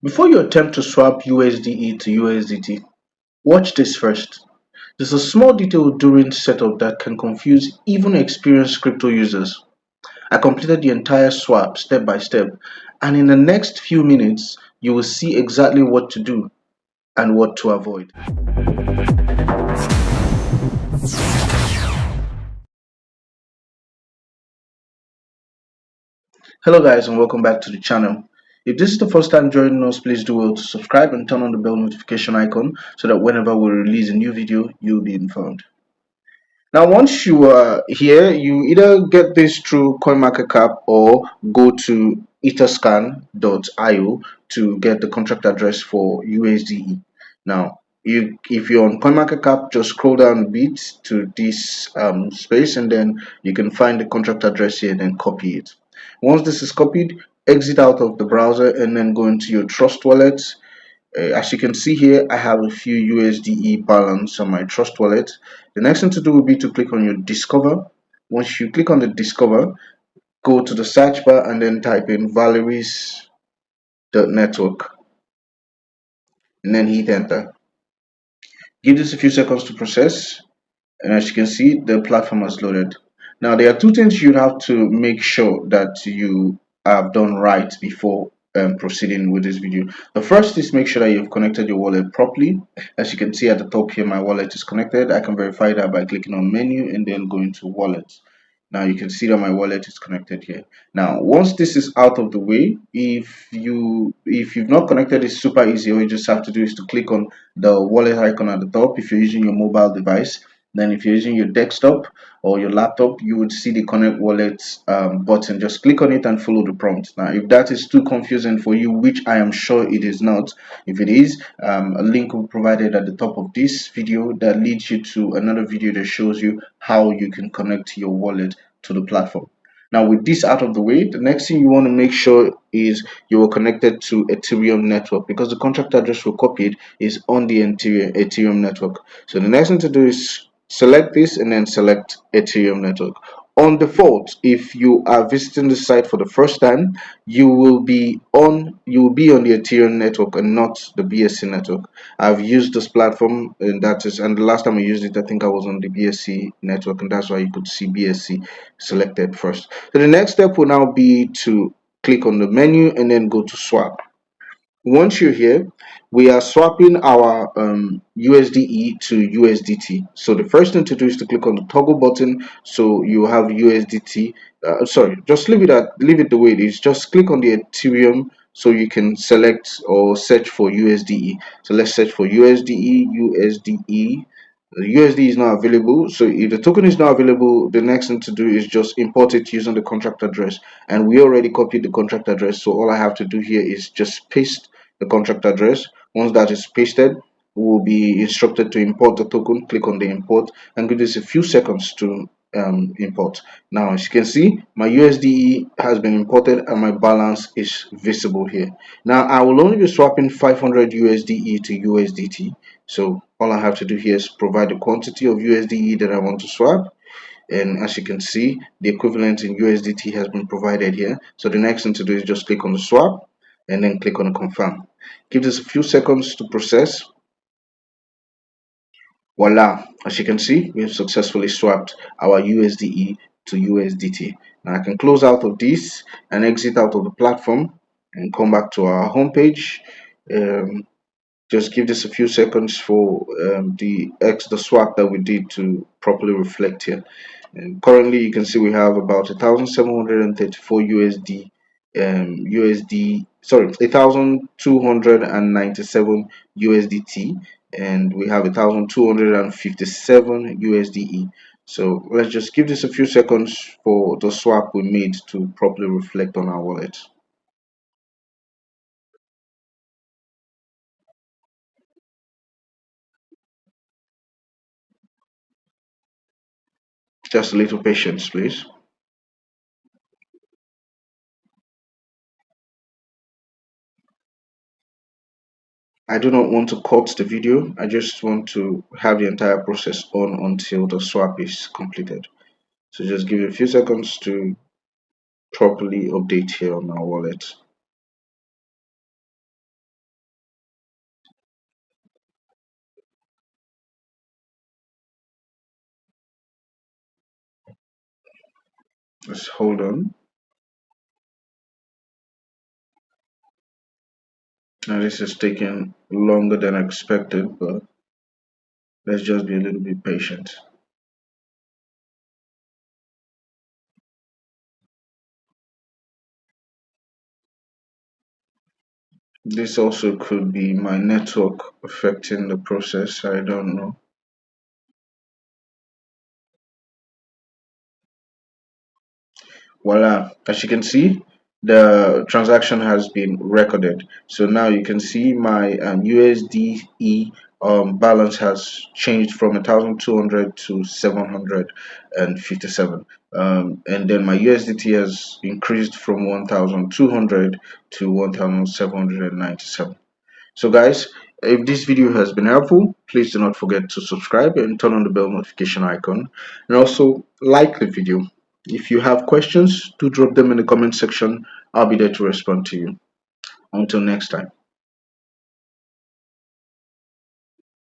Before you attempt to swap USDe to USDT, watch this first. There's a small detail during setup that can confuse even experienced crypto users. I completed the entire swap step by step, and in the next few minutes, you will see exactly what to do and what to avoid. Hello guys and welcome back to the channel. If this is the first time joining us, please do well to subscribe and turn on the bell notification icon so that whenever we release a new video, you'll be informed. Now, once you are here, you either get this through CoinMarketCap or go to etherscan.io to get the contract address for USDe. Now, if you're on CoinMarketCap, just scroll down a bit to this space and then you can find the contract address here and then copy it. Once this is copied, exit out of the browser and then go into your Trust wallet. As you can see here, I have a few USDe balance on my Trust wallet. The next thing to do will be to click on your Discover. Once you click on the Discover, go to the search bar and then type in Valeris Network and then hit enter. Give this a few seconds to process, and as you can see, the platform has loaded. Now, there are two things you have to make sure that you have done right before proceeding with this video. The first is make sure that you've connected your wallet properly. As you can see at the top here, my wallet is connected. I can verify that by clicking on menu and then going to wallet. Now you can see that my wallet is connected here. Now once this is out of the way, if you've not connected, it's super easy. All you just have to do is to click on the wallet icon at the top if you're using your mobile device. Then if you're using your desktop or your laptop, you would see the connect wallet button. Just click on it and follow the prompt. Now if that is too confusing for you, which I am sure it is not, if it is, a link will be provided at the top of this video that leads you to another video that shows you how you can connect your wallet to the platform. Now with this out of the way, the next thing you want to make sure is you are connected to Ethereum network, because the contract address we copied is on the Ethereum network. So the next thing to do is select this and then select Ethereum network. On default, if you are visiting the site for the first time, you will be on the Ethereum network and not the BSC network. I've used this platform, and the last time I used it, I think I was on the BSC network, and that's why you could see BSC selected first. So the next step will now be to click on the menu and then go to swap. Once you're here, we are swapping our USDe to USDT. So the first thing to do is to click on the toggle button. So you have USDT. Sorry, just leave it the way it is. Just click on the Ethereum so you can select or search for USDe. So let's search for USDe. The USD is not available, so if the token is not available, the next thing to do is just import it using the contract address, and we already copied the contract address, so all I have to do here is just paste the contract address. Once that is pasted, we will be instructed to import the token. Click on the import and give this a few seconds to import. Now as you can see, my USDe has been imported and my balance is visible here. Now I will only be swapping 500 USDe to USDT, so all I have to do here is provide the quantity of USDe that I want to swap, and as you can see, the equivalent in USDT has been provided here. So the next thing to do is just click on the swap and then click on confirm. Give this a few seconds to process. Voila, as you can see, we have successfully swapped our USDe to USDT. Now I can close out of this and exit out of the platform and come back to our homepage. Just give this a few seconds for the swap that we did to properly reflect here. And currently you can see we have about 1,734 1,297 USDT, and we have 1,257 USDe. So let's just give this a few seconds for the swap we made to properly reflect on our wallet. Just a little patience, please. I do not want to cut the video. I just want to have the entire process on until the swap is completed. So just give it a few seconds to properly update here on our wallet. Let's hold on. Now this is taking longer than expected, but let's just be a little bit patient. This also could be my network affecting the process. I don't know. Voila, as you can see, the transaction has been recorded. So now you can see my USDe balance has changed from 1,200 to 757. And then my USDT has increased from 1,200 to 1,797. So guys, if this video has been helpful, please do not forget to subscribe and turn on the bell notification icon, and also like the video. If you have questions, do drop them in the comment section. I'll be there to respond to you. Until next time.